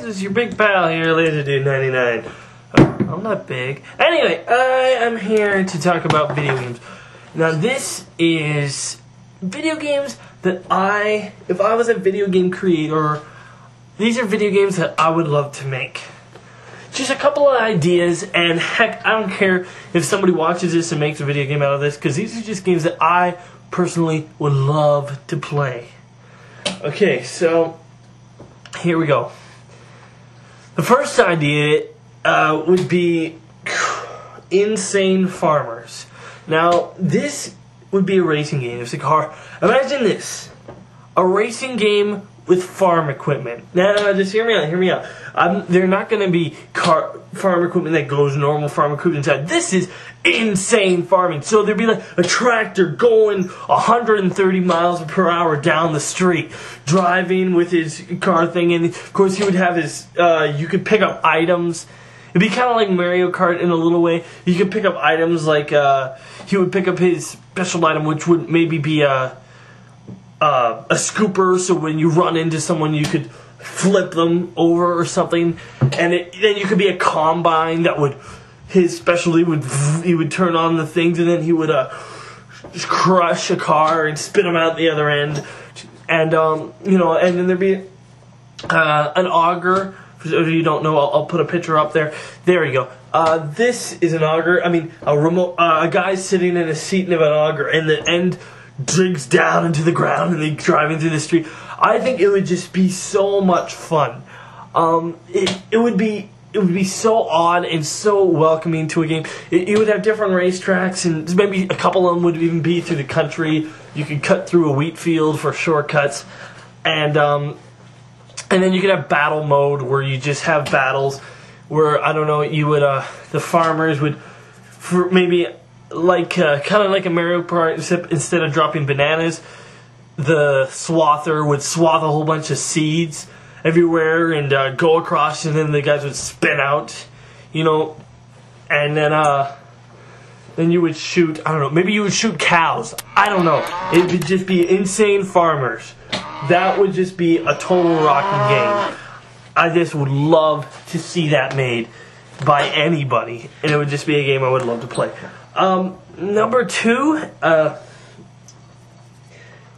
It's your big pal here, LaserDude99. I'm not big. Anyway, I am here to talk about video games. Now, this is video games that if I was a video game creator, these are video games that I would love to make. Just a couple of ideas, and heck, I don't care if somebody watches this and makes a video game out of this, because these are just games that I personally would love to play. Okay, so here we go. The first idea would be Insane Farmers. Now, this would be a racing game. It's a car. Imagine this. A racing game with farm equipment. Now, just hear me out. They're not going to be farm equipment that goes normal farm equipment inside. This is insane farming. So there'd be like a tractor going 130 miles per hour down the street, driving with his car thing, and of course he would have his, you could pick up items. It'd be kind of like Mario Kart in a little way. You could pick up items like, he would pick up his special item, which would maybe be a scooper, so when you run into someone you could flip them over or something, and then you could be a combine that would, his specialty would, he would turn on the things and then he would just crush a car and spit them out the other end, and you know, and then there'd be an auger. For those of you who don't know, I'll put a picture up there. There you go. This is an auger. I mean, a guy sitting in a seat of an auger, and the end digs down into the ground and they're driving through the street. I think it would just be so much fun. It would be so odd and so welcoming to a game. You would have different racetracks, and maybe a couple of them would even be through the country. You could cut through a wheat field for shortcuts, and then you could have battle mode where you just have battles where, I don't know, you would the farmers would, for maybe like kind of like a Mario Kart, except instead of dropping bananas, the swather would swath a whole bunch of seeds everywhere and go across, and then the guys would spin out, you know, and then you would shoot, I don't know, maybe you would shoot cows. I don't know. It would just be Insane Farmers. That would just be a total rocking game. I just would love to see that made by anybody, and it would just be a game I would love to play. Number two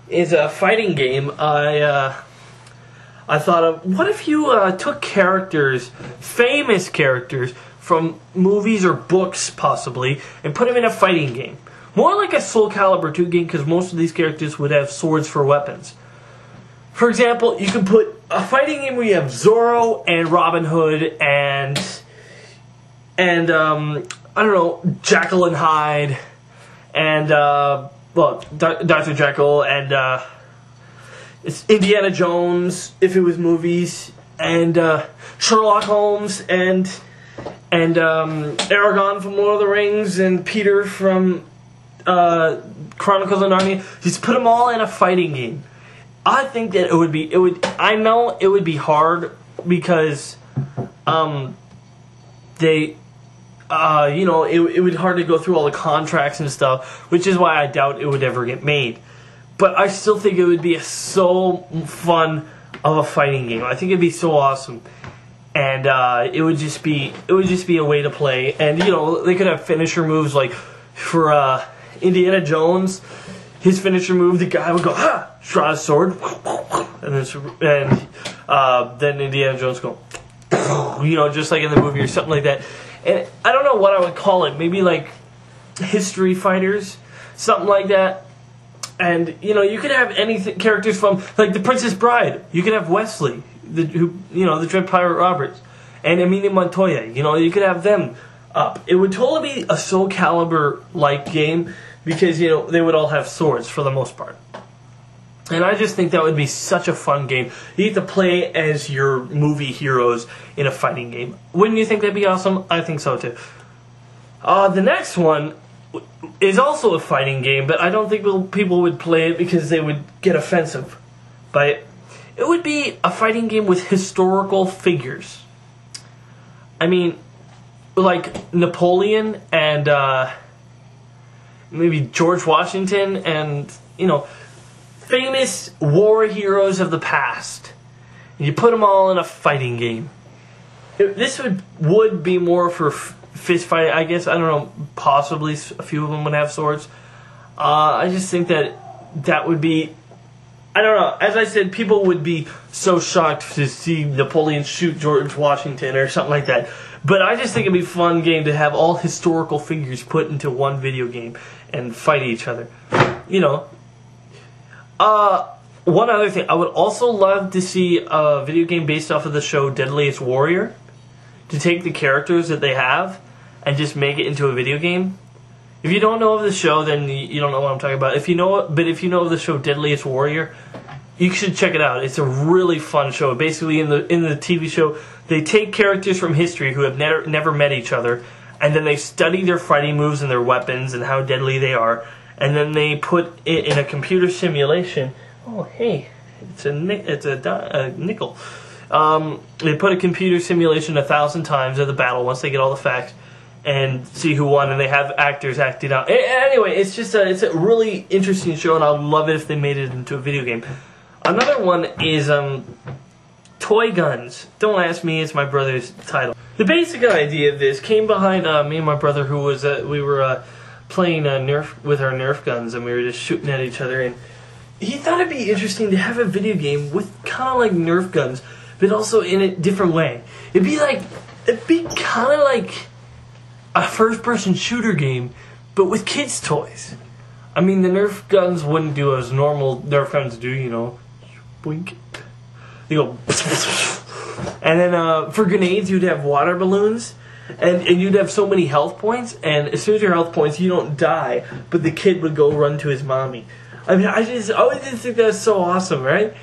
is a fighting game. I thought of, what if you took characters, famous characters from movies or books possibly, and put them in a fighting game? More like a Soul Calibur 2 game, because most of these characters would have swords for weapons. For example, you could put a fighting game where you have Zoro and Robin Hood and I don't know, Jekyll and Hyde, and well, Dr. Jekyll, and it's Indiana Jones if it was movies, and Sherlock Holmes, and Aragorn from Lord of the Rings, and Peter from Chronicles of Narnia. Just put them all in a fighting game. I think that I know it would be hard because you know, it would be hard to go through all the contracts and stuff, which is why I doubt it would ever get made. But I still think it would be so fun of a fighting game. I think it'd be so awesome, and it would just be a way to play. And you know, they could have finisher moves, like for Indiana Jones. His finisher move, the guy would go, ha! Draw his sword, and then Indiana Jones go, you know, just like in the movie or something like that. And I don't know what I would call it. Maybe like history fighters, something like that. And you know, you could have characters from like The Princess Bride. You could have Wesley, the Dread Pirate Roberts, and Emilia Montoya. You know, you could have them up. It would totally be a Soul Calibur like game, because, you know, they would all have swords for the most part. And I just think that would be such a fun game. You get to play as your movie heroes in a fighting game. Wouldn't you think that'd be awesome? I think so too. The next one is also a fighting game, but I don't think people would play it because they would get offensive by it. It would be a fighting game with historical figures. I mean, like Napoleon and maybe George Washington, and, you know, famous war heroes of the past. And you put them all in a fighting game. this would be more for fist fight, I guess. I don't know. Possibly a few of them would have swords. I just think that would be. I don't know. As I said, people would be so shocked to see Napoleon shoot George Washington or something like that. But I just think it'd be a fun game to have all historical figures put into one video game and fight each other. You know. One other thing. I would also love to see a video game based off of the show Deadliest Warrior. To take the characters that they have and just make it into a video game. If you don't know of the show, then you don't know what I'm talking about. If you know of the show Deadliest Warrior, you should check it out. It's a really fun show. Basically, in the TV show, they take characters from history who have never met each other, and then they study their fighting moves and their weapons and how deadly they are, and then they put it in a computer simulation. Oh, hey, it's a nickel. They put a computer simulation 1,000 times of the battle once they get all the facts. And see who won, and they have actors acting out. Anyway, it's a really interesting show, and I'd love it if they made it into a video game. Another one is Toy Guns. Don't ask me; it's my brother's title. The basic idea of this came behind me and my brother, who was we were playing Nerf with our Nerf guns, and we were just shooting at each other. And he thought it'd be interesting to have a video game with kind of like Nerf guns, but also in a different way. It'd be kind of like a first-person shooter game, but with kids' toys. I mean, the Nerf guns wouldn't do as normal Nerf guns do, you know. Boink. They go... And then for grenades, you'd have water balloons, and you'd have so many health points, and as soon as your health points, you don't die, but the kid would go run to his mommy. I mean, I always just think that's so awesome, right?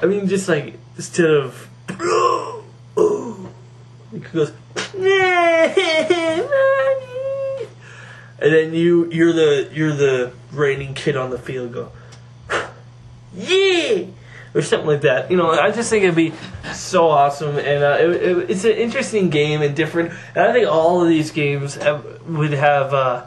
I mean, just like, instead of... It goes... And then you're the reigning kid on the field. Go, yeah, or something like that. You know, I just think it'd be so awesome, and it's an interesting game and different. And I think all of these games would have,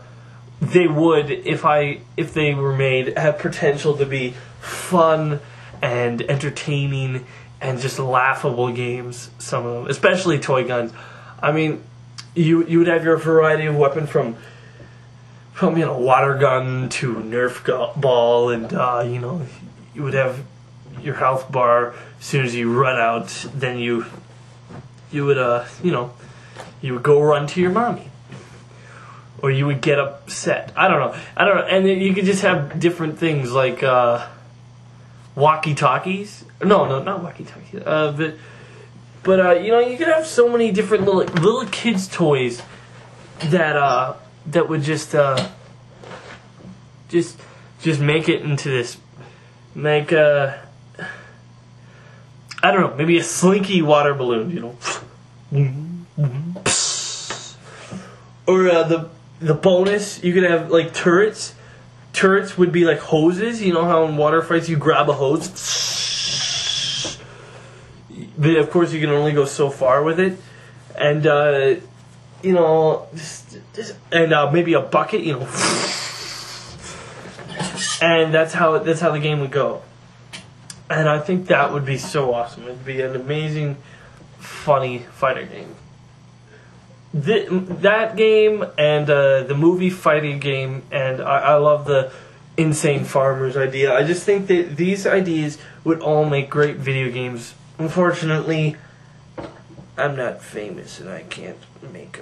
they would if they were made have potential to be fun and entertaining and just laughable games. Some of them, especially Toy Guns. I mean, you would have your variety of weapon from water gun to Nerf ball, and you would have your health bar. As soon as you run out, then you would go run to your mommy, or you would get upset. I don't know, and then you could just have different things like walkie talkies. No, not walkie talkies. But you could have so many different little kids' toys that would just make it into this, make I don't know, maybe a slinky water balloon, you know, or the bonus, you could have like turrets. Turrets would be like hoses. You know how in water fights you grab a hose. But of course, you can only go so far with it, and maybe a bucket, you know, and that's how the game would go. And I think that would be so awesome. It'd be an amazing, funny fighter game. That game and the movie fighting game, and I love the Insane Farmers idea. I just think that these ideas would all make great video games. Unfortunately, I'm not famous and I can't make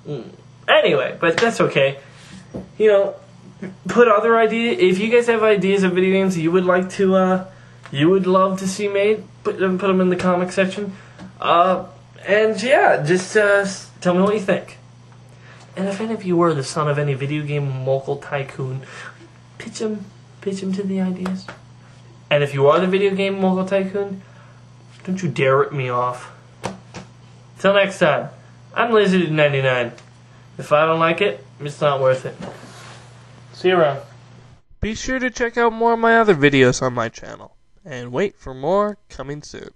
them. Anyway, but that's okay. You know, put other ideas. If you guys have ideas of video games you would like to, you would love to see made, put them in the comment section. And yeah, just tell me what you think. And if any of you were the son of any video game mogul tycoon, pitch him to the ideas. And if you are the video game mogul tycoon, don't you dare rip me off. Till next time, I'm Lizard99. If I don't like it, it's not worth it. See you around. Be sure to check out more of my other videos on my channel. And wait for more coming soon.